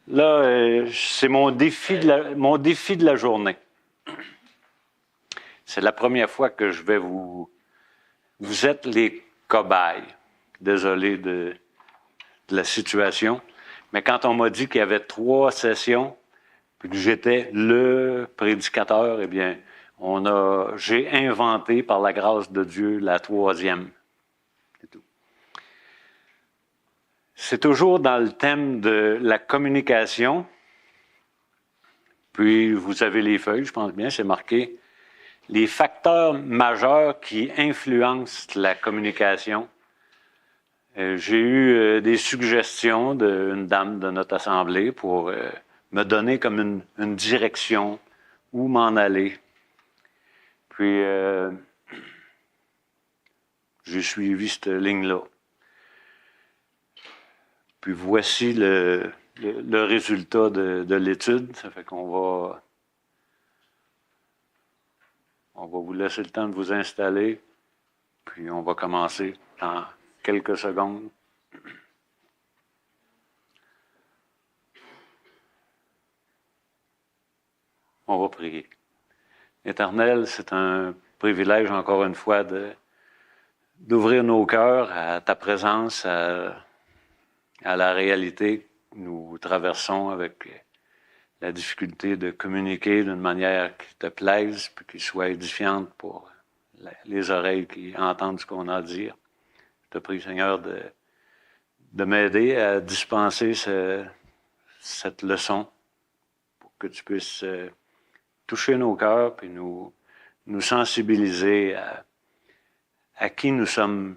Là, c'est mon défi de la journée. C'est la première fois que je vais vous êtes les cobayes. Désolé de la situation. Mais quand on m'a dit qu'il y avait 3 sessions, puis que j'étais le prédicateur, eh bien, j'ai inventé, par la grâce de Dieu, la 3e. C'est tout. C'est toujours dans le thème de la communication. Puis, vous avez les feuilles, je pense bien, c'est marqué. Les facteurs majeurs qui influencent la communication. J'ai eu des suggestions d'une dame de notre assemblée pour me donner comme une direction, où m'en aller. Puis, j'ai suivi cette ligne-là. Puis, voici le résultat de l'étude. Ça fait qu'on va vous laisser le temps de vous installer. Puis, on va commencer dans quelques secondes. On va prier. Éternel, c'est un privilège, encore une fois, d'ouvrir nos cœurs à ta présence, à la réalité que nous traversons avec la difficulté de communiquer d'une manière qui te plaise, puis qui soit édifiante pour les oreilles qui entendent ce qu'on a à dire. Je te prie, Seigneur, de m'aider à dispenser cette leçon pour que tu puisses toucher nos cœurs puis nous sensibiliser à qui nous sommes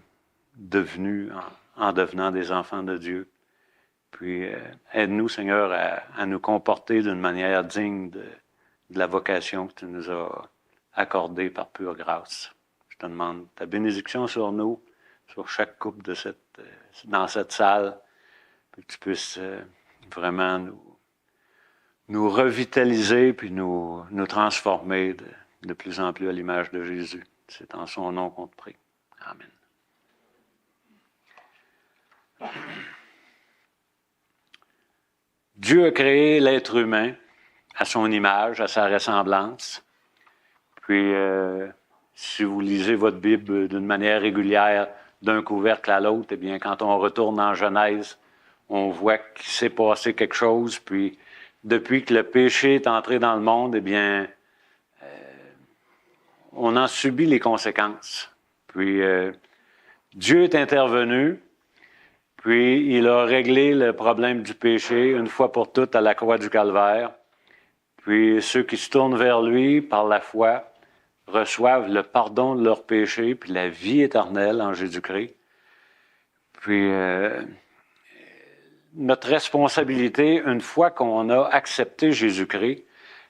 devenus en devenant des enfants de Dieu. Puis aide-nous, Seigneur, à nous comporter d'une manière digne de la vocation que tu nous as accordée par pure grâce. Je te demande ta bénédiction sur nous, sur chaque couple dans cette salle, puis que tu puisses vraiment nous revitaliser puis nous transformer de plus en plus à l'image de Jésus. C'est en son nom qu'on te prie. Amen. Dieu a créé l'être humain à son image, à sa ressemblance. Puis, si vous lisez votre Bible d'une manière régulière, d'un couvercle à l'autre, eh bien, quand on retourne en Genèse, on voit qu'il s'est passé quelque chose. Puis, depuis que le péché est entré dans le monde, eh bien, on en subit les conséquences. Puis, Dieu est intervenu. Puis, il a réglé le problème du péché une fois pour toutes à la croix du Calvaire. Puis, ceux qui se tournent vers lui par la foi reçoivent le pardon de leurs péchés puis la vie éternelle en Jésus-Christ. Puis, notre responsabilité, une fois qu'on a accepté Jésus-Christ,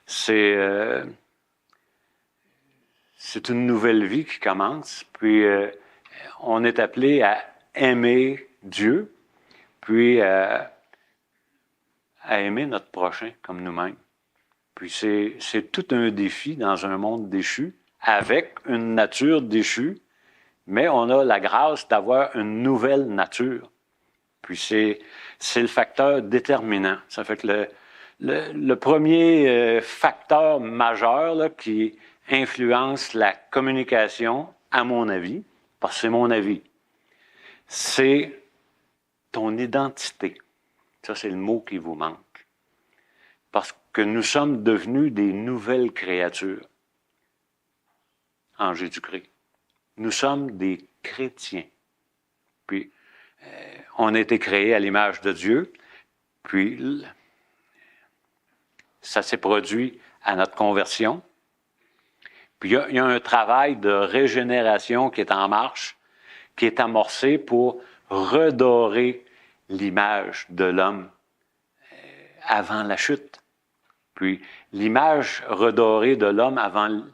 c'est une nouvelle vie qui commence. Puis, on est appelé à aimer Dieu, puis à aimer notre prochain comme nous-mêmes. Puis c'est tout un défi dans un monde déchu, avec une nature déchue, mais on a la grâce d'avoir une nouvelle nature. Puis c'est le facteur déterminant. Ça fait que le premier facteur majeur là, qui influence la communication, à mon avis, parce que c'est mon avis, c'est ton identité. Ça, c'est le mot qui vous manque. Parce que nous sommes devenus des nouvelles créatures en Jésus-Christ. Nous sommes des chrétiens. Puis, on a été créés à l'image de Dieu. Puis, ça s'est produit à notre conversion. Puis, il y a un travail de régénération qui est en marche, qui est amorcé pour redorer l'image de l'homme avant la chute. Puis l'image redorée de l'homme avant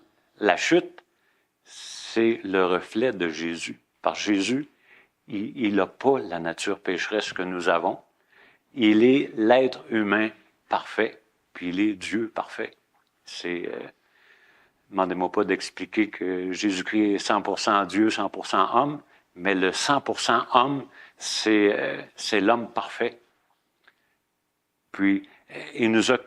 la chute, c'est le reflet de Jésus. Parce que Jésus, il n'a pas la nature pécheresse que nous avons. Il est l'être humain parfait, puis il est Dieu parfait. Demandez-moi pas d'expliquer que Jésus-Christ est 100% Dieu, 100% homme, mais le 100% homme, c'est l'homme parfait. Puis, il nous a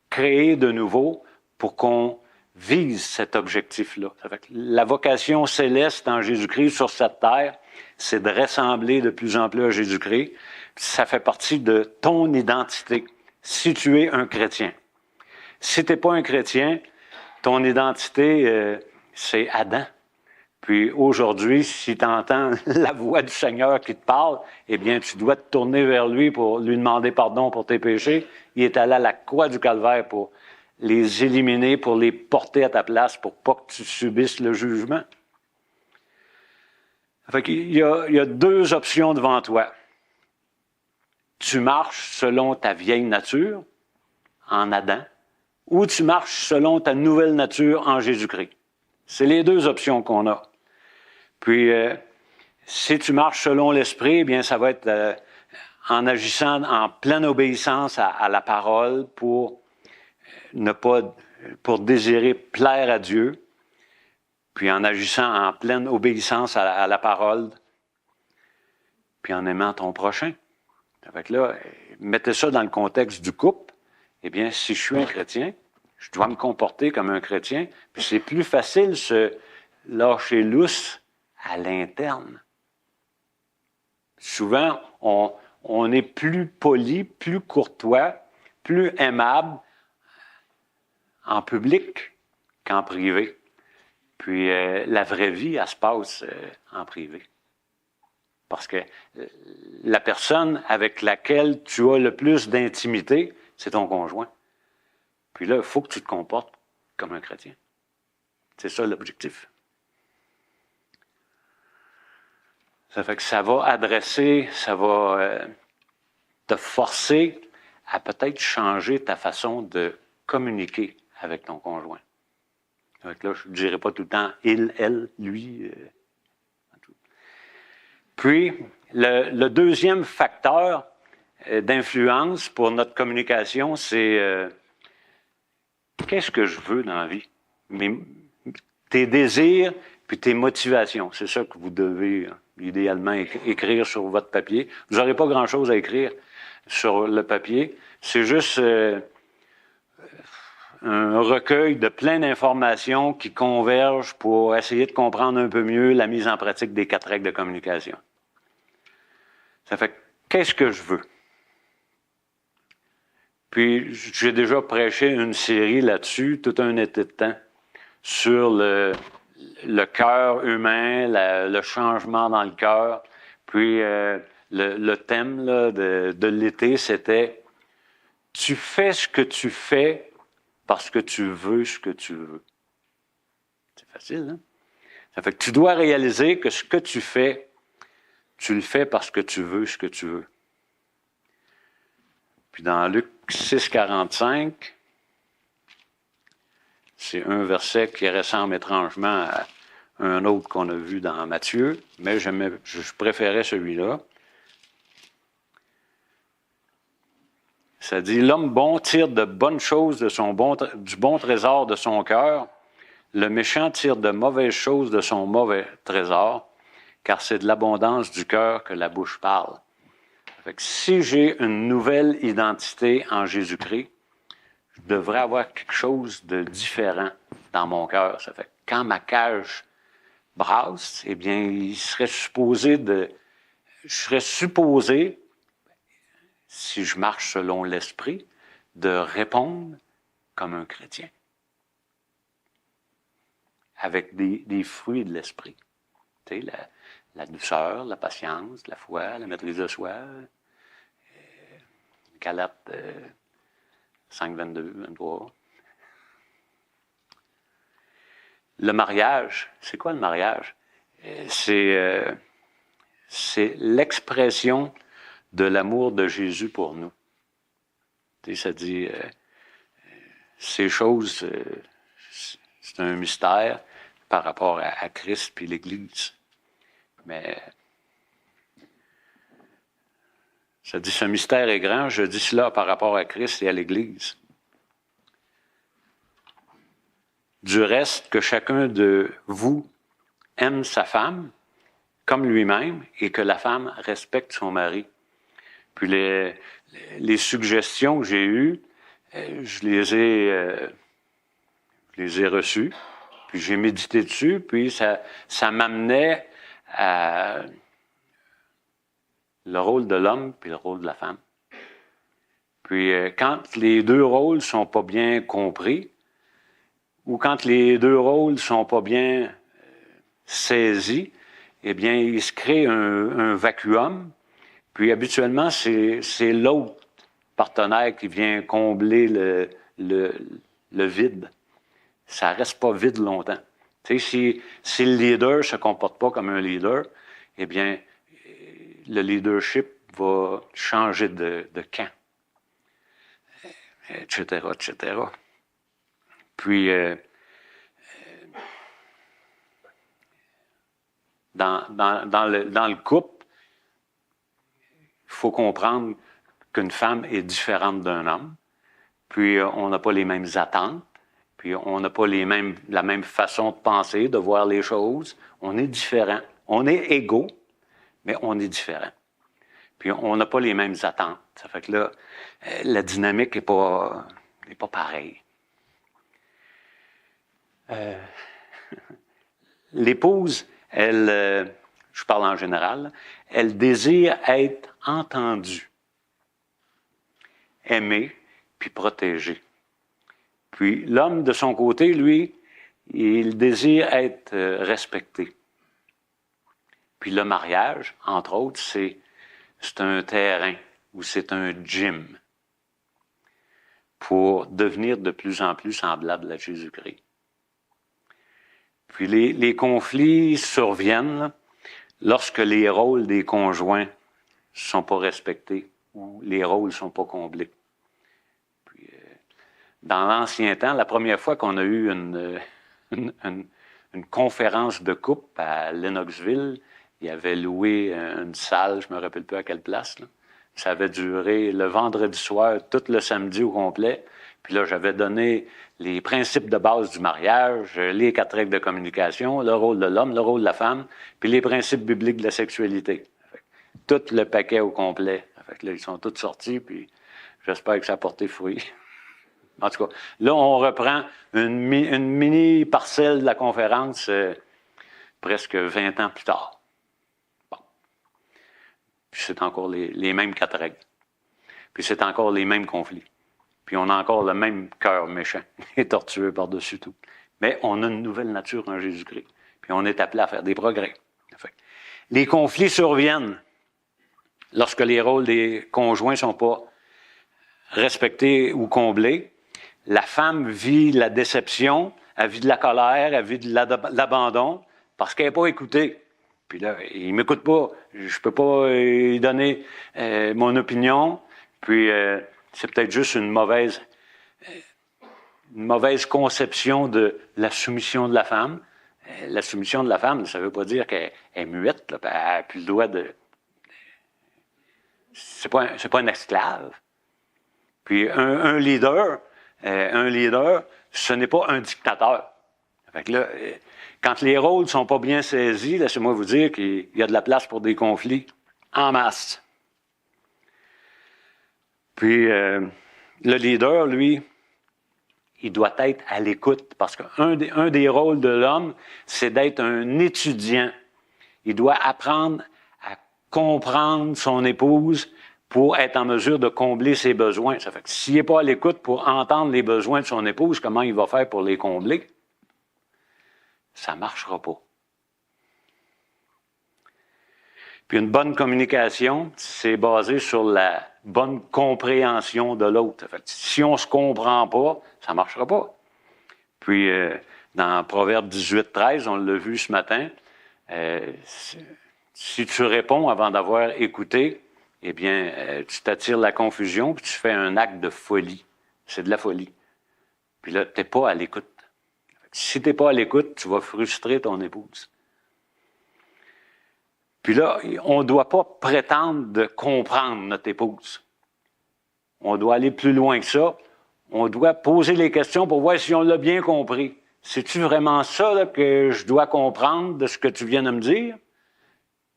créés de nouveau pour qu'on vise cet objectif-là. La vocation céleste en Jésus-Christ sur cette terre, c'est de ressembler de plus en plus à Jésus-Christ. Ça fait partie de ton identité, si tu es un chrétien. Si tu n'es pas un chrétien, ton identité, c'est Adam. Puis aujourd'hui, si tu entends la voix du Seigneur qui te parle, eh bien, tu dois te tourner vers lui pour lui demander pardon pour tes péchés. Il est allé à la croix du Calvaire pour les éliminer, pour les porter à ta place, pour pas que tu subisses le jugement. Fait qu'il y a deux options devant toi. Tu marches selon ta vieille nature, en Adam, ou tu marches selon ta nouvelle nature en Jésus-Christ. C'est les deux options qu'on a. Puis, si tu marches selon l'Esprit, eh bien, ça va être en agissant en pleine obéissance à la parole pour désirer plaire à Dieu, puis en agissant en pleine obéissance à la parole, puis en aimant ton prochain. Fait là, mettez ça dans le contexte du couple. Eh bien, si je suis un chrétien, je dois me comporter comme un chrétien, puis c'est plus facile se lâcher lousse à l'interne. Souvent, on est plus poli, plus courtois, plus aimable en public qu'en privé. Puis la vraie vie, elle se passe en privé. Parce que la personne avec laquelle tu as le plus d'intimité, c'est ton conjoint. Puis là, il faut que tu te comportes comme un chrétien. C'est ça l'objectif. Ça fait que ça va adresser, ça va te forcer à peut-être changer ta façon de communiquer avec ton conjoint. Donc là, je ne dirais pas tout le temps il, elle, lui. Puis, le deuxième facteur d'influence pour notre communication, c'est qu'est-ce que je veux dans la vie? Tes désirs puis tes motivations. C'est ça que vous devez idéalement écrire sur votre papier. Vous n'aurez pas grand-chose à écrire sur le papier. C'est juste un recueil de plein d'informations qui convergent pour essayer de comprendre un peu mieux la mise en pratique des 4 règles de communication. Ça fait qu'est-ce que je veux? Puis j'ai déjà prêché une série là-dessus, tout un été de temps, sur le cœur humain, le changement dans le cœur. Puis le thème là, de l'été, c'était « Tu fais ce que tu fais parce que tu veux ce que tu veux. » C'est facile, hein? Ça fait que tu dois réaliser que ce que tu fais, tu le fais parce que tu veux ce que tu veux. Puis dans Luc 6, 45, c'est un verset qui ressemble étrangement à un autre qu'on a vu dans Matthieu, mais je préférais celui-là. Ça dit, l'homme bon tire de bonnes choses du bon trésor de son cœur, le méchant tire de mauvaises choses de son mauvais trésor, car c'est de l'abondance du cœur que la bouche parle. Fait que si j'ai une nouvelle identité en Jésus-Christ, je devrais avoir quelque chose de différent dans mon cœur. Ça fait que quand ma cage brasse, eh bien, je serais supposé, si je marche selon l'Esprit, de répondre comme un chrétien. Avec des fruits de l'Esprit. Tu sais, la douceur, la patience, la foi, la maîtrise de soi. Galates 5, 22, 23. Le mariage, c'est quoi le mariage? C'est l'expression de l'amour de Jésus pour nous. Tu sais, ça dit, ces choses, c'est un mystère par rapport à Christ puis l'Église. Mais ça dit, ce mystère est grand, je dis cela par rapport à Christ et à l'Église. Du reste, que chacun de vous aime sa femme comme lui-même et que la femme respecte son mari. Puis les suggestions que j'ai eues, je les ai reçues, puis j'ai médité dessus, puis ça m'amenait à le rôle de l'homme puis le rôle de la femme. Puis quand les deux rôles sont pas bien compris, ou quand les deux rôles sont pas bien saisis, eh bien, il se crée un vacuum. Puis habituellement, c'est l'autre partenaire qui vient combler le vide. Ça reste pas vide longtemps. Tu sais, si le leader se comporte pas comme un leader, eh bien, le leadership va changer de camp, etc., etc. Puis, dans le couple, il faut comprendre qu'une femme est différente d'un homme, puis on n'a pas les mêmes attentes, puis on n'a pas la même façon de penser, de voir les choses. On est différents. On est égaux, mais on est différents. Puis on n'a pas les mêmes attentes. Ça fait que là, la dynamique n'est pas pareille. L'épouse, elle, je parle en général, elle désire être entendue, aimée, puis protégée. Puis l'homme, de son côté, lui, il désire être respecté. Puis le mariage, entre autres, c'est un terrain ou c'est un gym pour devenir de plus en plus semblable à Jésus-Christ. Puis les conflits surviennent là, lorsque les rôles des conjoints ne sont pas respectés ou les rôles ne sont pas comblés. Puis, dans l'ancien temps, la première fois qu'on a eu une conférence de couple à Lennoxville, il avait loué une salle, je ne me rappelle plus à quelle place, là. Ça avait duré le vendredi soir, tout le samedi au complet. Puis là, j'avais donné les principes de base du mariage, les 4 règles de communication, le rôle de l'homme, le rôle de la femme, puis les principes bibliques de la sexualité. Tout le paquet au complet. Fait que là, ils sont tous sortis, puis j'espère que ça a porté fruit. En tout cas, là, on reprend une mini parcelle de la conférence presque 20 ans plus tard. Puis c'est encore les mêmes 4 règles. Puis c'est encore les mêmes conflits. Puis on a encore le même cœur méchant et tortueux par-dessus tout. Mais on a une nouvelle nature en Jésus-Christ. Puis on est appelé à faire des progrès. Les conflits surviennent lorsque les rôles des conjoints ne sont pas respectés ou comblés. La femme vit la déception, elle vit de la colère, elle vit de l'abandon parce qu'elle n'est pas écoutée. Puis là, il ne m'écoute pas, je peux pas lui donner mon opinion. Puis c'est peut-être juste une mauvaise conception de la soumission de la femme. La soumission de la femme, ça ne veut pas dire qu'elle est muette, là, elle n'a plus le droit de... C'est pas un esclave. Puis un leader, ce n'est pas un dictateur. Fait que là, quand les rôles ne sont pas bien saisis, laissez-moi vous dire qu'il y a de la place pour des conflits en masse. Puis, le leader, lui, il doit être à l'écoute, parce qu'un des rôles de l'homme, c'est d'être un étudiant. Il doit apprendre à comprendre son épouse pour être en mesure de combler ses besoins. Ça fait que s'il n'est pas à l'écoute pour entendre les besoins de son épouse, comment il va faire pour les combler? Ça ne marchera pas. Puis une bonne communication, c'est basé sur la bonne compréhension de l'autre. Si on ne se comprend pas, ça ne marchera pas. Puis, dans Proverbe 18-13, on l'a vu ce matin, si tu réponds avant d'avoir écouté, eh bien, tu t'attires la confusion, puis tu fais un acte de folie. C'est de la folie. Puis là, tu n'es pas à l'écoute. Si tu n'es pas à l'écoute, tu vas frustrer ton épouse. Puis là, on ne doit pas prétendre de comprendre notre épouse. On doit aller plus loin que ça. On doit poser les questions pour voir si on l'a bien compris. C'est-tu vraiment ça là, que je dois comprendre de ce que tu viens de me dire?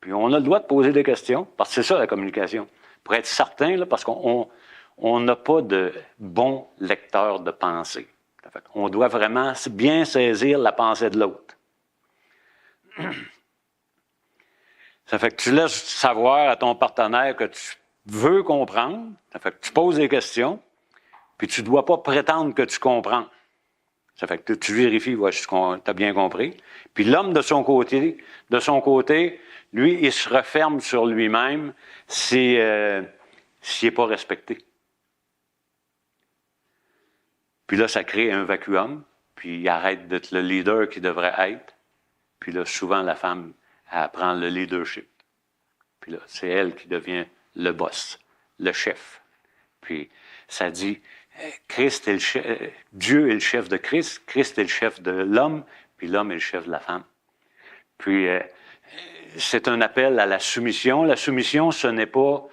Puis on a le droit de poser des questions, parce que c'est ça la communication. pour être certain, là, parce qu'on n'a pas de bon lecteur de pensée. On doit vraiment bien saisir la pensée de l'autre. Ça fait que tu laisses savoir à ton partenaire que tu veux comprendre. Ça fait que tu poses des questions, puis tu ne dois pas prétendre que tu comprends. Ça fait que tu vérifies, ouais, tu as bien compris. Puis l'homme, de son côté, lui, il se referme sur lui-même s'il n'est pas respecté. Puis là, ça crée un vacuum, puis il arrête d'être le leader qu'il devrait être. Puis là, souvent, la femme, elle prend le leadership. Puis là, c'est elle qui devient le boss, le chef. Puis ça dit, Christ est le chef, Dieu est le chef de Christ, Christ est le chef de l'homme, puis l'homme est le chef de la femme. Puis c'est un appel à la soumission. La soumission, ce n'est pas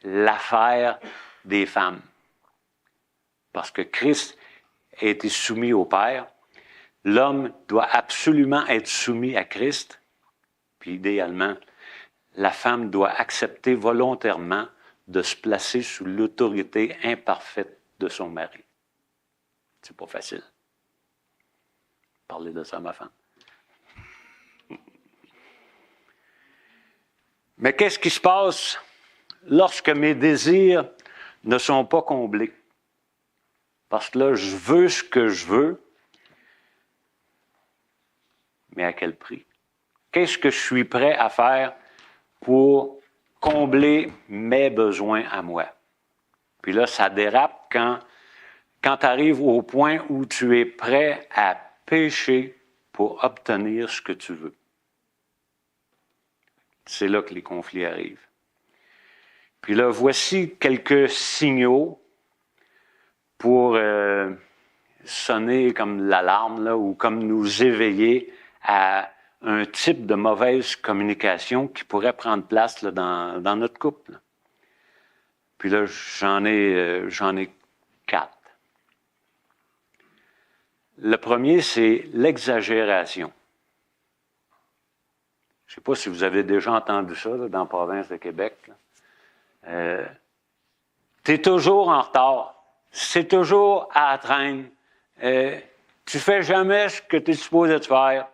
l'affaire des femmes. Parce que Christ a été soumis au Père. L'homme doit absolument être soumis à Christ. Puis idéalement, la femme doit accepter volontairement de se placer sous l'autorité imparfaite de son mari. C'est pas facile. Parler de ça à ma femme. Mais qu'est-ce qui se passe lorsque mes désirs ne sont pas comblés? Parce que là, je veux ce que je veux, mais à quel prix? Qu'est-ce que je suis prêt à faire pour combler mes besoins à moi? Puis là, ça dérape quand tu arrives au point où tu es prêt à pécher pour obtenir ce que tu veux. C'est là que les conflits arrivent. Puis là, voici quelques signaux pour sonner comme l'alarme, là, ou comme nous éveiller à un type de mauvaise communication qui pourrait prendre place là, dans notre couple. Là. Puis là, j'en ai 4. Le premier, c'est l'exagération. Je ne sais pas si vous avez déjà entendu ça là, dans la province de Québec. Tu es toujours en retard. C'est toujours à la traîne. Tu fais jamais ce que tu es supposé de faire.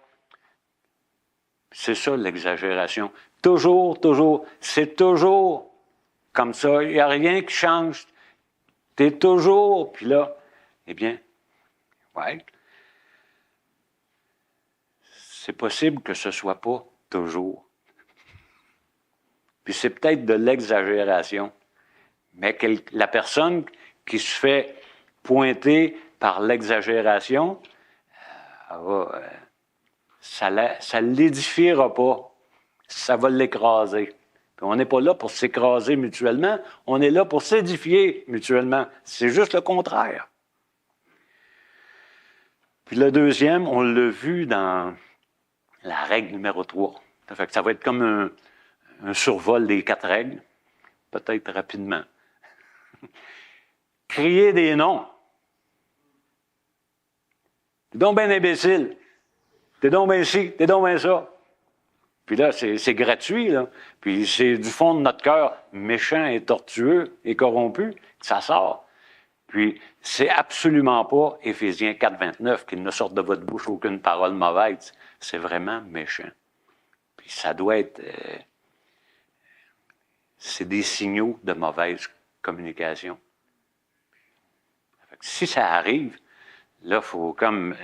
C'est ça l'exagération. Toujours, toujours. C'est toujours comme ça. Il n'y a rien qui change. Tu es toujours. Puis là, eh bien, ouais. C'est possible que ce ne soit pas toujours. Puis c'est peut-être de l'exagération. Mais la personne qui se fait pointer par l'exagération, ça ne l'édifiera pas. Ça va l'écraser. Puis on n'est pas là pour s'écraser mutuellement, on est là pour s'édifier mutuellement. C'est juste le contraire. Puis le deuxième, on l'a vu dans la règle numéro 3. Ça fait que ça va être comme un survol des 4 règles, peut-être rapidement. Crier des noms. T'es donc bien imbécile. T'es donc bien ci, t'es donc bien ça. Puis là, c'est gratuit, là. Puis c'est du fond de notre cœur méchant et tortueux et corrompu que ça sort. Puis c'est absolument pas Éphésiens 4, 29 qu'il ne sorte de votre bouche aucune parole mauvaise. C'est vraiment méchant. Puis ça doit être... c'est des signaux de mauvaise communication. Si ça arrive, là, il faut comme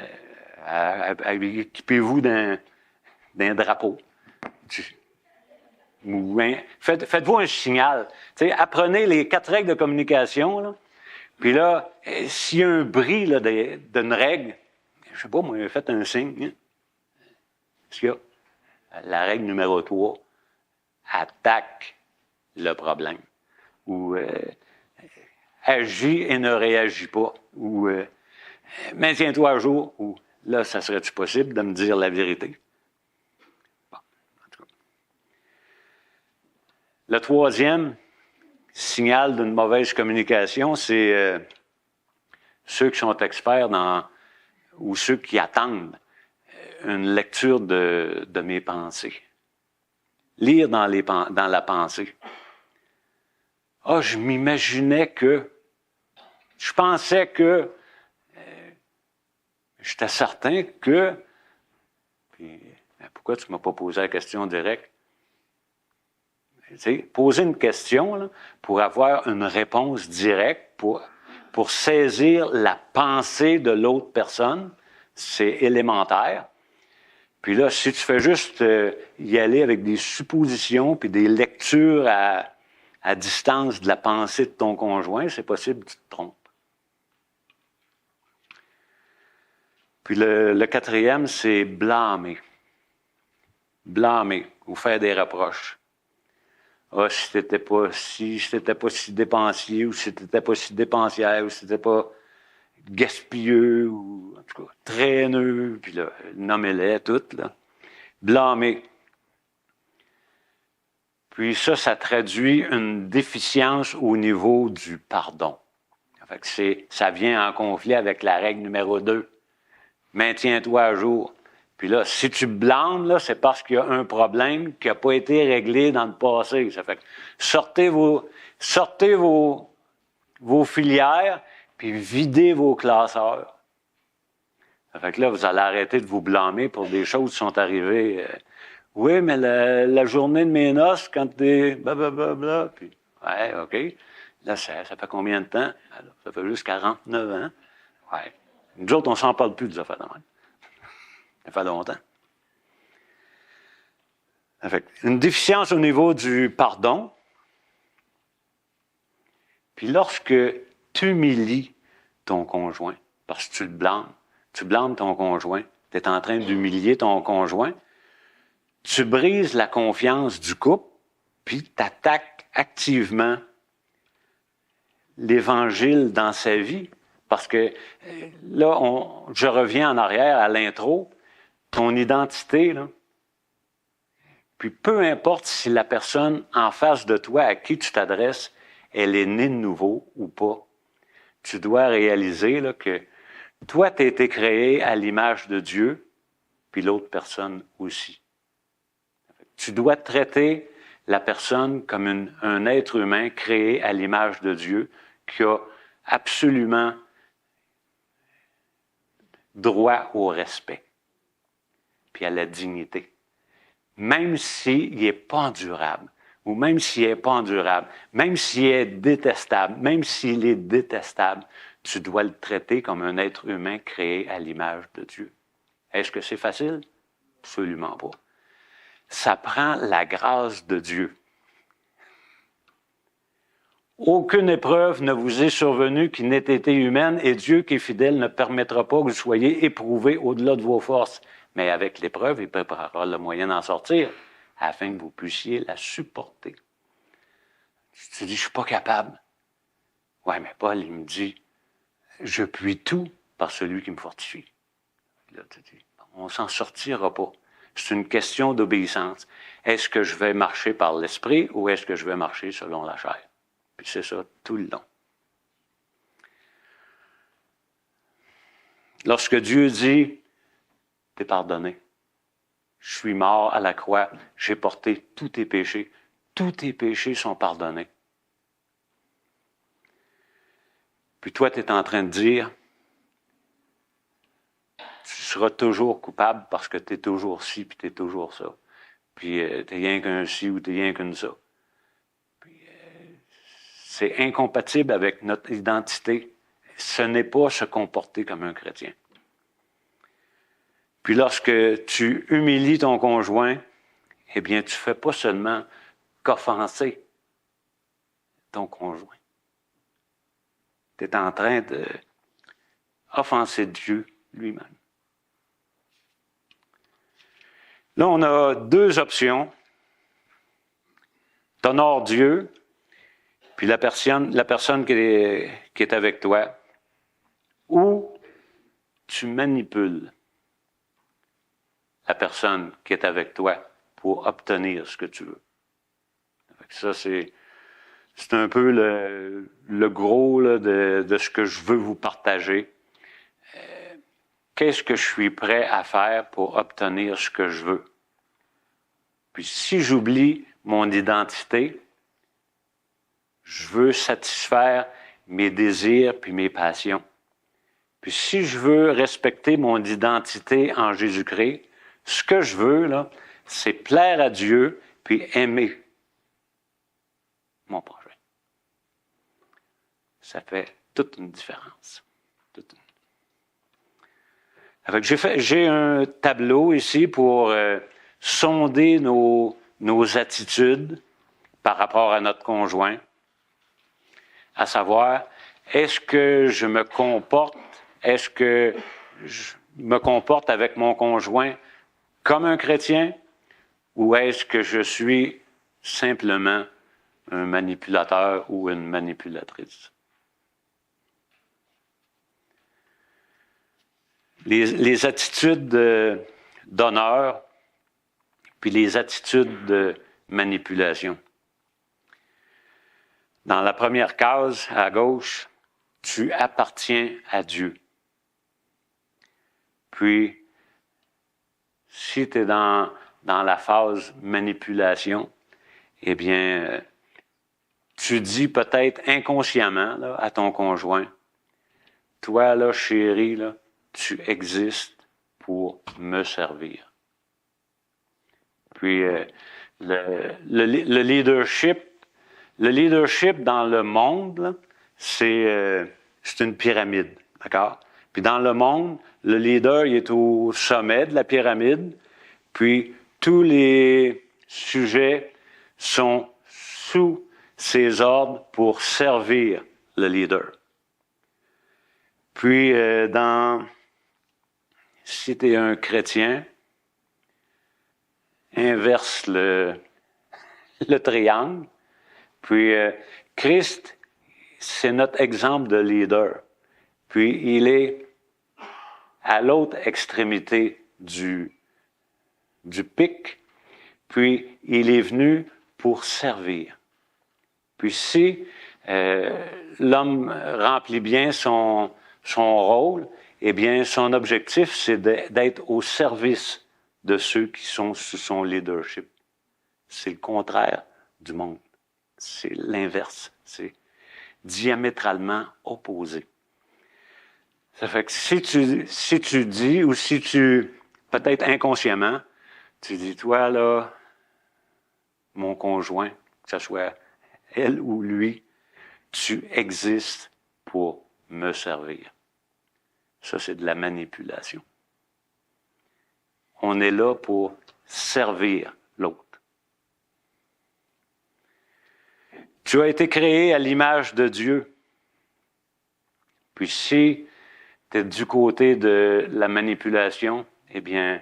équipez-vous d'un drapeau. Faites-vous un signal. T'sais, apprenez les 4 règles de communication. Là. Puis là, s'il y a un bris là, d'une règle, je sais pas, moi, faites un signe. Hein. Qu'est-ce qu'il y a? La règle numéro 3, attaque le problème. Ou agis et ne réagis pas. Ou maintiens-toi à jour. Ou là, ça serait-tu possible de me dire la vérité? Bon, en tout cas. Le troisième signal d'une mauvaise communication, c'est ceux qui sont experts ou ceux qui attendent une lecture de mes pensées. Lire dans la pensée. Ah, je m'imaginais que, je pensais que, j'étais certain que, puis pourquoi tu ne m'as pas posé la question directe? Tu sais, poser une question là, pour avoir une réponse directe, pour saisir la pensée de l'autre personne, c'est élémentaire. Puis là, si tu fais juste y aller avec des suppositions puis des lectures à distance de la pensée de ton conjoint, c'est possible que tu te trompes. Puis le quatrième, c'est blâmer. Blâmer ou faire des reproches. Ah, si t'étais pas si dépensier, ou si t'étais pas si dépensière, ou si t'étais pas gaspilleux, ou en tout cas traîneux, puis là, nommez-les toutes, là. Blâmer. Puis ça traduit une déficience au niveau du pardon. Fait que ça vient en conflit avec la règle numéro 2. Maintiens-toi à jour. Puis là, si tu blâmes, là, c'est parce qu'il y a un problème qui n'a pas été réglé dans le passé. Ça fait que sortez vos filières, puis videz vos classeurs. Ça fait que là, vous allez arrêter de vous blâmer pour des choses qui sont arrivées. Oui, mais la journée de mes noces, quand t'es blablabla, puis ouais, OK. Là, ça fait combien de temps? Alors, ça fait juste 49 ans. Ouais. Nous autres, on s'en parle plus des affaires de même. Ça fait longtemps. Ça fait une déficience au niveau du pardon. Puis lorsque tu humilies ton conjoint, parce que tu blâmes ton conjoint, tu es en train d'humilier ton conjoint, tu brises la confiance du couple, puis tu attaques activement l'Évangile dans sa vie. Parce que là, je reviens en arrière à l'intro, ton identité, là. Puis peu importe si la personne en face de toi à qui tu t'adresses, elle est née de nouveau ou pas, tu dois réaliser là, que toi, tu as été créé à l'image de Dieu, puis l'autre personne aussi. Tu dois traiter la personne comme un être humain créé à l'image de Dieu qui a absolument droit au respect, puis à la dignité. Même s'il n'est pas endurable, ou même s'il n'est pas endurable, même s'il est détestable, même s'il est détestable, tu dois le traiter comme un être humain créé à l'image de Dieu. Est-ce que c'est facile? Absolument pas. Ça prend la grâce de Dieu. Aucune épreuve ne vous est survenue qui n'ait été humaine, et Dieu qui est fidèle ne permettra pas que vous soyez éprouvés au-delà de vos forces. Mais avec l'épreuve, il préparera le moyen d'en sortir, afin que vous puissiez la supporter. Tu dis, je suis pas capable. Ouais, mais Paul, il me dit, je puis tout par celui qui me fortifie. Là, tu dis, on s'en sortira pas. C'est une question d'obéissance. Est-ce que je vais marcher par l'esprit ou est-ce que je vais marcher selon la chair? Puis c'est ça tout le long. Lorsque Dieu dit, t'es pardonné, je suis mort à la croix, j'ai porté tous tes péchés sont pardonnés. Puis toi, tu es en train de dire, tu seras toujours coupable parce que tu es toujours ci, puis tu es toujours ça. Puis tu n'es rien qu'un ci ou tu n'es rien qu'une ça. Puis c'est incompatible avec notre identité. Ce n'est pas se comporter comme un chrétien. Puis lorsque tu humilies ton conjoint, eh bien, tu ne fais pas seulement qu'offenser ton conjoint. Tu es en train d'offenser Dieu lui-même. Là, on a deux options. Tu honores Dieu, puis la personne qui est avec toi, ou tu manipules la personne qui est avec toi pour obtenir ce que tu veux. Ça, c'est un peu le gros là, de ce que je veux vous partager. Qu'est-ce que je suis prêt à faire pour obtenir ce que je veux? Puis si j'oublie mon identité, je veux satisfaire mes désirs puis mes passions. Puis si je veux respecter mon identité en Jésus-Christ, ce que je veux, là, c'est plaire à Dieu puis aimer mon prochain. Ça fait toute une différence. J'ai un tableau ici pour sonder nos attitudes par rapport à notre conjoint, à savoir, est-ce que je me comporte avec mon conjoint comme un chrétien ou est-ce que je suis simplement un manipulateur ou une manipulatrice? Les attitudes d'honneur puis les attitudes de manipulation. Dans la première case, à gauche, tu appartiens à Dieu. Puis, si tu es dans la phase manipulation, eh bien, tu dis peut-être inconsciemment là, à ton conjoint, toi, là, chérie, là, tu existes pour me servir. Puis, le leadership dans le monde, là, c'est une pyramide, d'accord? Puis dans le monde, le leader, il est au sommet de la pyramide, puis tous les sujets sont sous ses ordres pour servir le leader. Puis, si tu es un chrétien, inverse le triangle. Puis, Christ, c'est notre exemple de leader. Puis, il est à l'autre extrémité du pic. Puis, il est venu pour servir. Puis, si l'homme remplit bien son rôle, eh bien, son objectif, c'est d'être au service de ceux qui sont sous son leadership. C'est le contraire du monde. C'est l'inverse. C'est diamétralement opposé. Ça fait que si tu dis, ou si tu, peut-être inconsciemment, tu dis, toi, là, mon conjoint, que ce soit elle ou lui, tu existes pour me servir. Ça, c'est de la manipulation. On est là pour servir l'autre. Tu as été créé à l'image de Dieu. Puis si tu es du côté de la manipulation, eh bien,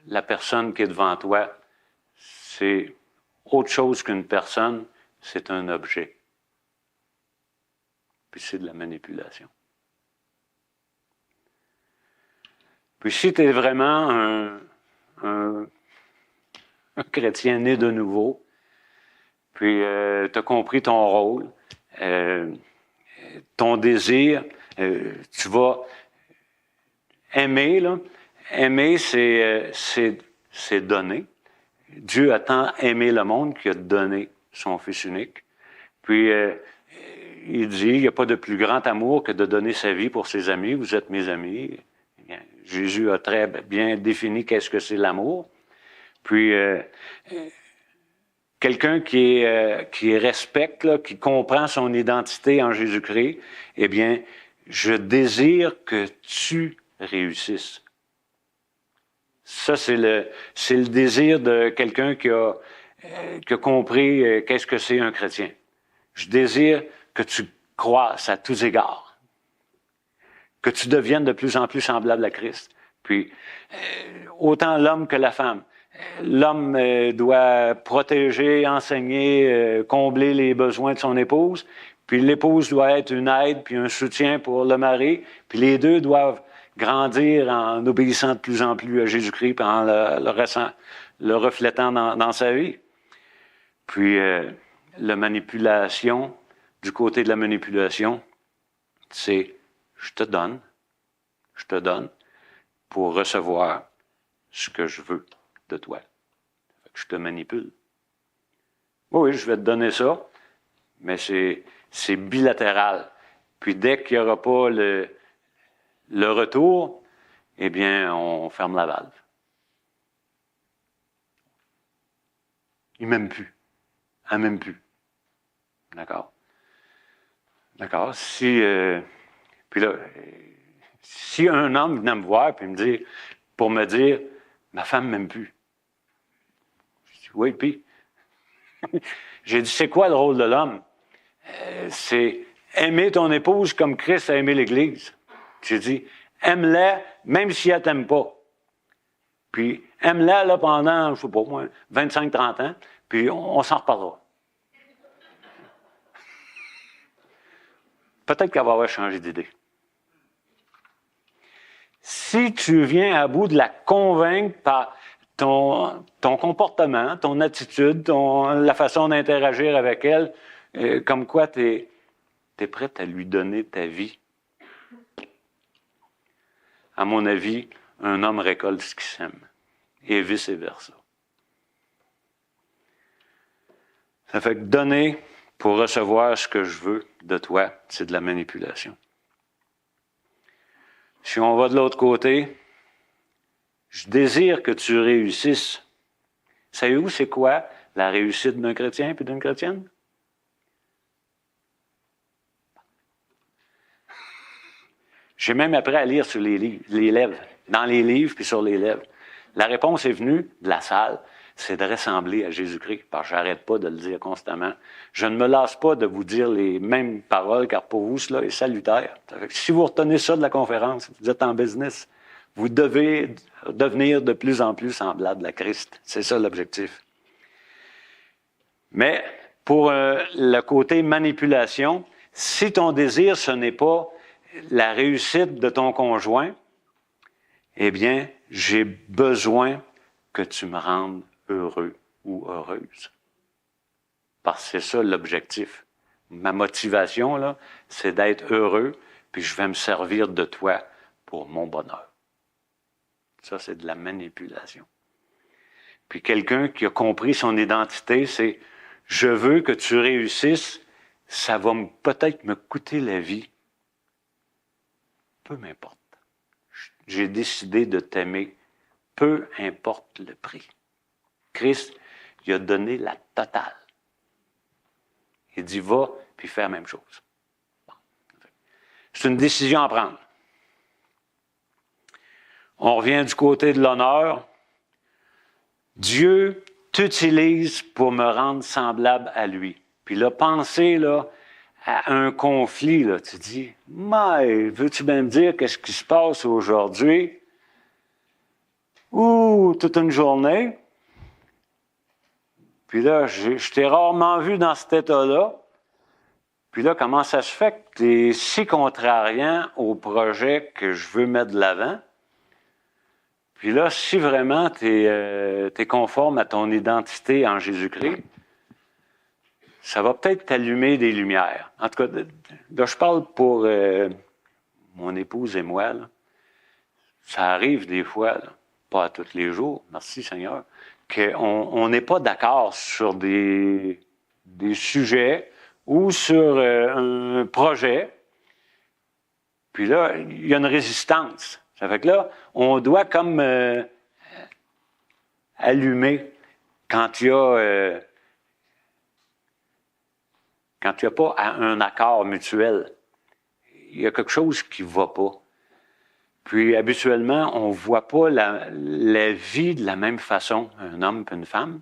la personne qui est devant toi, c'est autre chose qu'une personne, c'est un objet. Puis c'est de la manipulation. Puis si tu es vraiment un chrétien né de nouveau, puis tu as compris ton rôle, ton désir, tu vas aimer, là. Aimer, c'est donner. Dieu a tant aimé le monde qu'il a donné son Fils unique. Puis, il dit, il n'y a pas de plus grand amour que de donner sa vie pour ses amis. Vous êtes mes amis. Bien, Jésus a très bien défini qu'est-ce que c'est l'amour. Puis, quelqu'un qui respecte, là, qui comprend son identité en Jésus-Christ, eh bien, je désire que tu réussisses. Ça, c'est le désir de quelqu'un qui a compris qu'est-ce que c'est un chrétien. Je désire que tu croisses à tous égards, que tu deviennes de plus en plus semblable à Christ. Puis, autant l'homme que la femme. L'homme doit protéger, enseigner, combler les besoins de son épouse, puis l'épouse doit être une aide puis un soutien pour le mari, puis les deux doivent grandir en obéissant de plus en plus à Jésus-Christ puis en le reflétant dans sa vie. Puis la manipulation, du côté de la manipulation, c'est je te donne pour recevoir ce que je veux de toi. Je te manipule. Oui, je vais te donner ça, mais c'est bilatéral. Puis dès qu'il n'y aura pas le retour, eh bien, on ferme la valve. Il ne m'aime plus. Elle ne m'aime plus. D'accord? D'accord? Puis là, si un homme venait me voir et me dire, pour me dire, ma femme ne m'aime plus. Je dis, oui, puis. J'ai dit, c'est quoi le rôle de l'homme? C'est aimer ton épouse comme Christ a aimé l'Église. J'ai dit, aime-la même si elle ne t'aime pas. Puis, aime-la là, pendant, je ne sais pas moi, 25-30 ans, puis on s'en reparlera. Peut-être qu'elle va avoir changé d'idée. Si tu viens à bout de la convaincre par ton comportement, ton attitude, la façon d'interagir avec elle, comme quoi tu es prête à lui donner ta vie. À mon avis, un homme récolte ce qu'il sème, et vice-versa. Ça fait que donner pour recevoir ce que je veux de toi, c'est de la manipulation. Si on va de l'autre côté, je désire que tu réussisses. Savez-vous c'est quoi la réussite d'un chrétien et d'une chrétienne? J'ai même appris à lire sur les lèvres, dans les livres puis sur les lèvres. La réponse est venue de la salle, c'est de ressembler à Jésus-Christ, parce que j'arrête pas de le dire constamment. Je ne me lasse pas de vous dire les mêmes paroles, car pour vous, cela est salutaire. Si vous retenez ça de la conférence, vous êtes en business, vous devez devenir de plus en plus semblable à Christ. C'est ça l'objectif. Mais pour le côté manipulation, si ton désir, ce n'est pas la réussite de ton conjoint, eh bien, j'ai besoin que tu me rendes heureux ou heureuse. Parce que c'est ça l'objectif. Ma motivation, là, c'est d'être heureux, puis je vais me servir de toi pour mon bonheur. Ça, c'est de la manipulation. Puis quelqu'un qui a compris son identité, c'est « je veux que tu réussisses, ça va peut-être me coûter la vie. » Peu m'importe. J'ai décidé de t'aimer, peu importe le prix. Christ, il a donné la totale. Il dit, va, puis fais la même chose. Bon. C'est une décision à prendre. On revient du côté de l'honneur. Dieu t'utilise pour me rendre semblable à lui. Puis là, pensez là, à un conflit. Là. Tu dis, mais veux-tu bien me dire qu'est-ce qui se passe aujourd'hui? Ou toute une journée? Puis là, je t'ai rarement vu dans cet état-là. Puis là, comment ça se fait que tu es si contrariant au projet que je veux mettre de l'avant? Puis là, si vraiment tu es conforme à ton identité en Jésus-Christ, ça va peut-être t'allumer des lumières. En tout cas, là, je parle pour mon épouse et moi. Là. Ça arrive des fois, là, pas à tous les jours, merci Seigneur, qu'on n'est pas d'accord sur des sujets ou sur un projet. Puis là, il y a une résistance. Ça fait que là, on doit comme allumer quand il y a pas un accord mutuel. Il y a quelque chose qui ne va pas. Puis habituellement, on ne voit pas la vie de la même façon, un homme et une femme.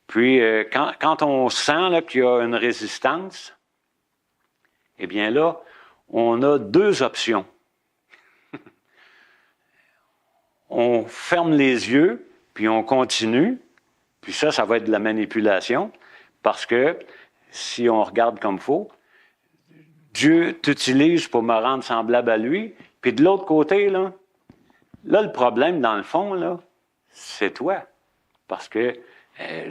Puis quand on sent là, qu'il y a une résistance, eh bien là, on a deux options. On ferme les yeux, puis on continue, puis ça va être de la manipulation, parce que si on regarde comme il faut, Dieu t'utilise pour me rendre semblable à lui, puis de l'autre côté, là, le problème, dans le fond, là, c'est toi, parce que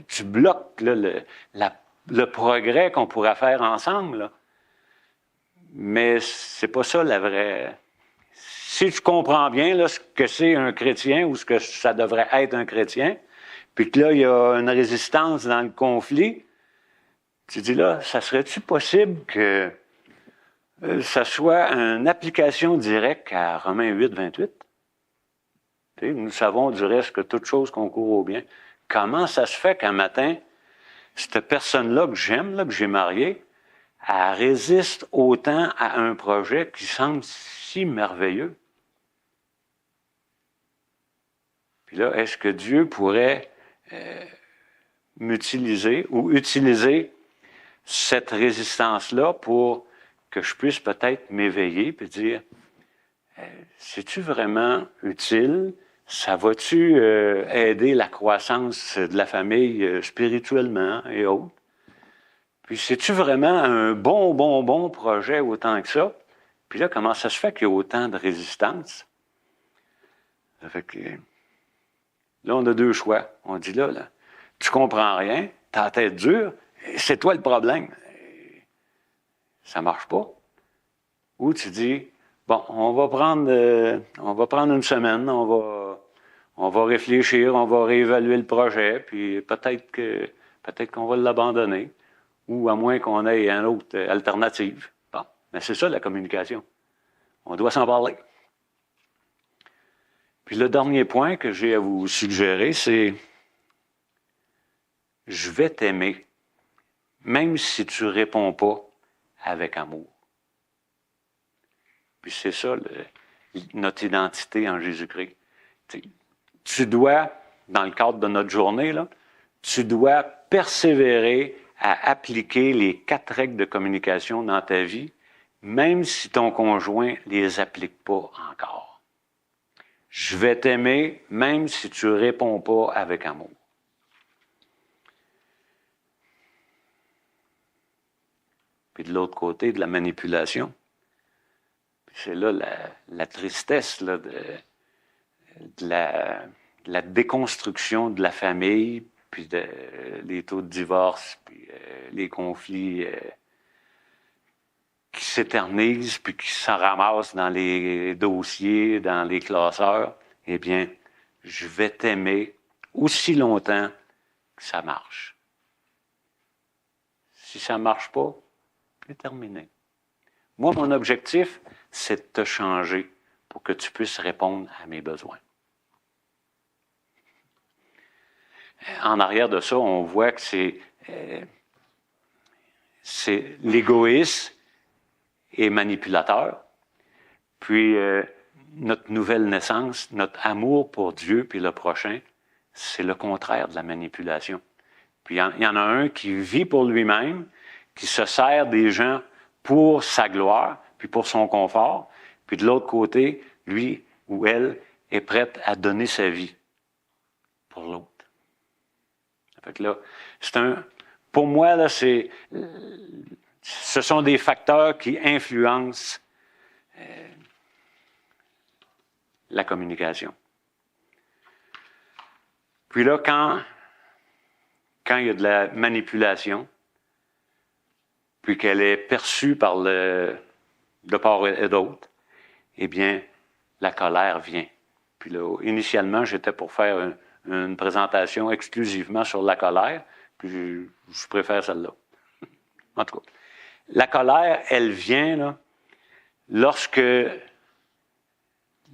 tu bloques là, le progrès qu'on pourrait faire ensemble, là. Mais c'est pas ça la vraie... Si tu comprends bien là, ce que c'est un chrétien ou ce que ça devrait être un chrétien, puis que là, il y a une résistance dans le conflit, Tu dis là, ça serait-tu possible que ça soit une application directe à Romains 8, 28? Tu sais, nous savons du reste que toute chose concourt au bien. Comment ça se fait qu'un matin, cette personne-là que j'aime, là, que j'ai mariée, elle résiste autant à un projet qui semble si merveilleux? Puis là, est-ce que Dieu pourrait m'utiliser ou utiliser cette résistance-là pour que je puisse peut-être m'éveiller et dire, c'est-tu vraiment utile? Ça va-tu aider la croissance de la famille spirituellement et autres? Puis c'est-tu vraiment un bon projet autant que ça? Puis là, comment ça se fait qu'il y a autant de résistance? Ça fait que là, on a deux choix. On dit là, tu comprends rien, t'as la tête dure, c'est toi le problème. Ça marche pas. Ou tu dis, bon, on va prendre une semaine, on va réfléchir, on va réévaluer le projet, puis peut-être qu'on va l'abandonner, ou à moins qu'on ait une autre alternative. Bon, mais c'est ça la communication. On doit s'en parler. Puis le dernier point que j'ai à vous suggérer, c'est je vais t'aimer, même si tu ne réponds pas avec amour. Puis c'est ça, notre identité en Jésus-Christ. Tu dois, dans le cadre de notre journée, là, tu dois persévérer à appliquer les 4 règles de communication dans ta vie, même si ton conjoint ne les applique pas encore. Je vais t'aimer, même si tu ne réponds pas avec amour. Puis de l'autre côté, de la manipulation. C'est là la tristesse là, de la déconstruction de la famille, puis les taux de divorce, puis les conflits qui s'éternisent, puis qui s'en ramassent dans les dossiers, dans les classeurs. Eh bien, je vais t'aimer aussi longtemps que ça marche. Si ça ne marche pas, c'est terminé. Moi, mon objectif, c'est de te changer pour que tu puisses répondre à mes besoins. En arrière de ça, on voit que c'est l'égoïsme est manipulateur. Puis, notre nouvelle naissance, notre amour pour Dieu puis le prochain, c'est le contraire de la manipulation. Puis, il y en a un qui vit pour lui-même, qui se sert des gens pour sa gloire, puis pour son confort. Puis de l'autre côté, lui ou elle est prête à donner sa vie pour l'autre. Fait que là, pour moi, là, ce sont des facteurs qui influencent la communication. Puis là, quand il y a de la manipulation, puis qu'elle est perçue de part et d'autre, eh bien, la colère vient. Puis là, initialement, j'étais pour faire une présentation exclusivement sur la colère, puis je préfère celle-là. En tout cas, la colère, elle vient là, lorsque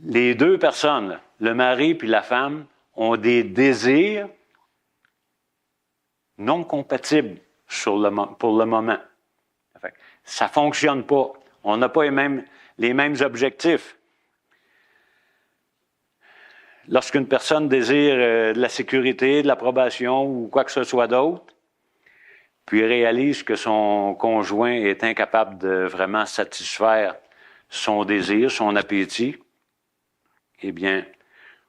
les deux personnes, le mari puis la femme, ont des désirs non compatibles pour le moment. Ça ne fonctionne pas. On n'a pas les mêmes objectifs. Lorsqu'une personne désire de la sécurité, de l'approbation ou quoi que ce soit d'autre, puis réalise que son conjoint est incapable de vraiment satisfaire son désir, son appétit, eh bien,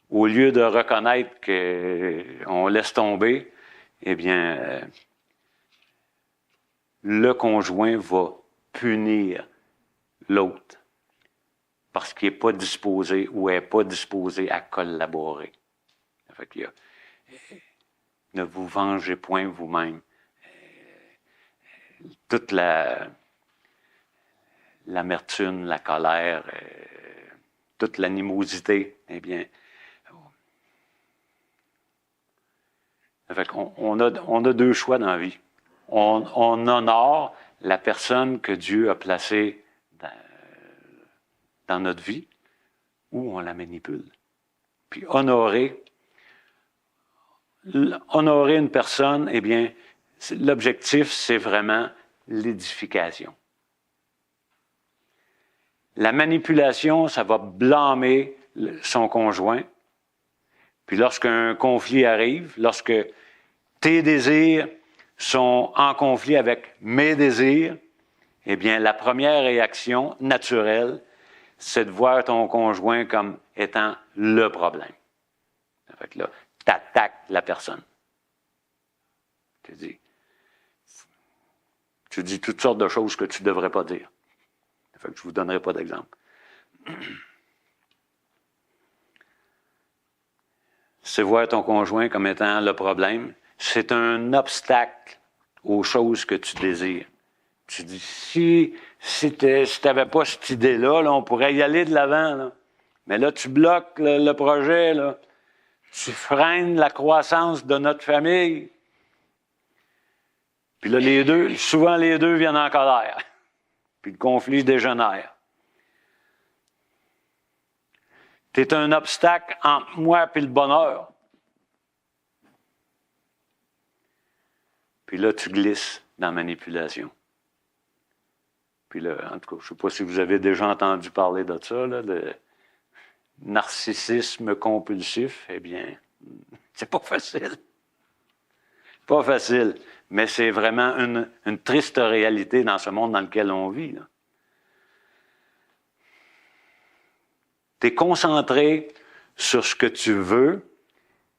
au lieu de reconnaître qu'on laisse tomber, eh bien, le conjoint va punir l'autre parce qu'il n'est pas disposé ou n'est pas disposé à collaborer. Fait qu'il y a, ne vous vengez point vous-même. Toute l'amertume, la colère, toute l'animosité, eh bien, fait qu'on on a deux choix dans la vie. on honore la personne que Dieu a placée dans notre vie ou on la manipule. Puis honorer une personne, eh bien, l'objectif, c'est vraiment l'édification. La manipulation, ça va blâmer son conjoint. Puis lorsqu'un conflit arrive, lorsque tes désirs sont en conflit avec mes désirs, eh bien, la première réaction naturelle, c'est de voir ton conjoint comme étant le problème. Fait que là, tu attaques la personne. Tu dis toutes sortes de choses que tu ne devrais pas dire. Fait que je ne vous donnerai pas d'exemple. C'est voir ton conjoint comme étant le problème. C'est un obstacle aux choses que tu désires. Tu dis, si tu n'avais pas cette idée-là, là, on pourrait y aller de l'avant. Là. Mais là, tu bloques le projet. Là. Tu freines la croissance de notre famille. Puis là, souvent les deux viennent en colère. Puis le conflit dégénère. Tu es un obstacle entre moi et le bonheur. Puis là, tu glisses dans la manipulation. Puis là, en tout cas, je ne sais pas si vous avez déjà entendu parler de ça, là, le narcissisme compulsif. Eh bien, c'est pas facile. Pas facile. Mais c'est vraiment une triste réalité dans ce monde dans lequel on vit. Tu es concentré sur ce que tu veux,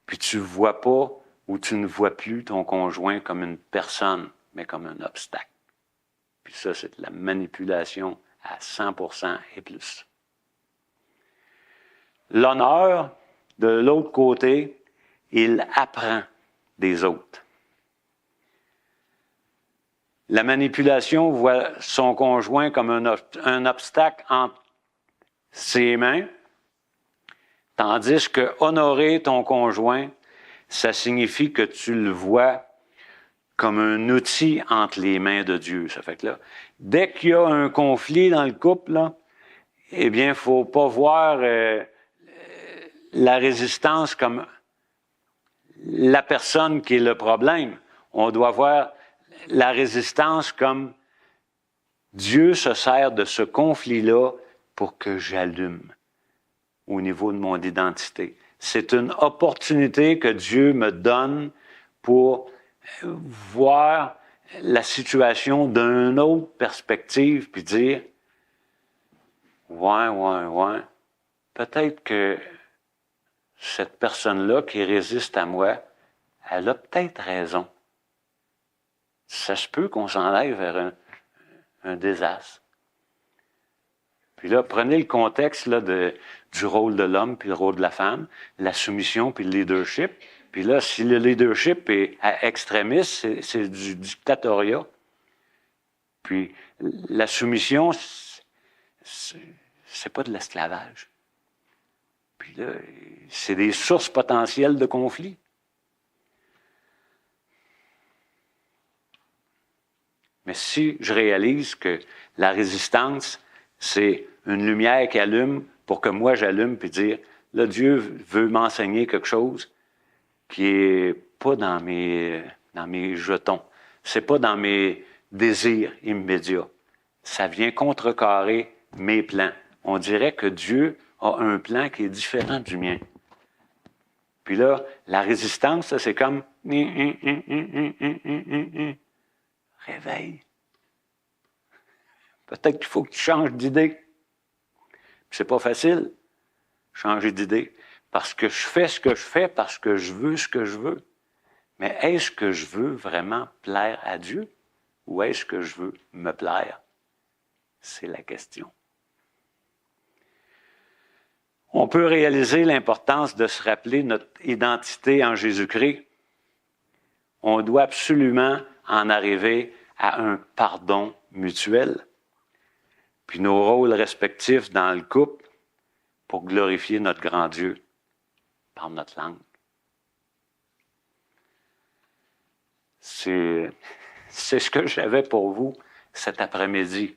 puis tu ne vois pas ou tu ne vois plus ton conjoint comme une personne, mais comme un obstacle. Puis ça, c'est de la manipulation à 100% et plus. L'honneur, de l'autre côté, il apprend des autres. La manipulation voit son conjoint comme un obstacle entre ses mains, tandis que honorer ton conjoint, ça signifie que tu le vois comme un outil entre les mains de Dieu. Ça fait que là, dès qu'il y a un conflit dans le couple, là, eh bien, il ne faut pas voir la résistance comme la personne qui est le problème. On doit voir la résistance comme Dieu se sert de ce conflit-là pour que j'allume au niveau de mon identité. C'est une opportunité que Dieu me donne pour voir la situation d'une autre perspective puis dire ouais, peut-être que cette personne-là qui résiste à moi, elle a peut-être raison. Ça se peut qu'on s'en aille vers un désastre. Puis là, prenez le contexte là, du rôle de l'homme puis le rôle de la femme, la soumission puis le leadership. Puis là, si le leadership est à extrémiste, c'est du dictatoriat. Puis la soumission, c'est pas de l'esclavage. Puis là, c'est des sources potentielles de conflit. Mais si je réalise que la résistance, c'est une lumière qui allume pour que moi j'allume puis dire, là, Dieu veut m'enseigner quelque chose qui est pas dans mes jetons. C'est pas dans mes désirs immédiats. Ça vient contrecarrer mes plans. On dirait que Dieu a un plan qui est différent du mien. Puis là, la résistance, c'est comme réveille. Peut-être qu'il faut que tu changes d'idée. C'est pas facile, changer d'idée. Parce que je fais ce que je fais, parce que je veux ce que je veux. Mais est-ce que je veux vraiment plaire à Dieu? Ou est-ce que je veux me plaire? C'est la question. On peut réaliser l'importance de se rappeler notre identité en Jésus-Christ. On doit absolument en arriver à un pardon mutuel. Puis nos rôles respectifs dans le couple pour glorifier notre grand Dieu par notre langue. C'est C'est ce que j'avais pour vous cet après-midi.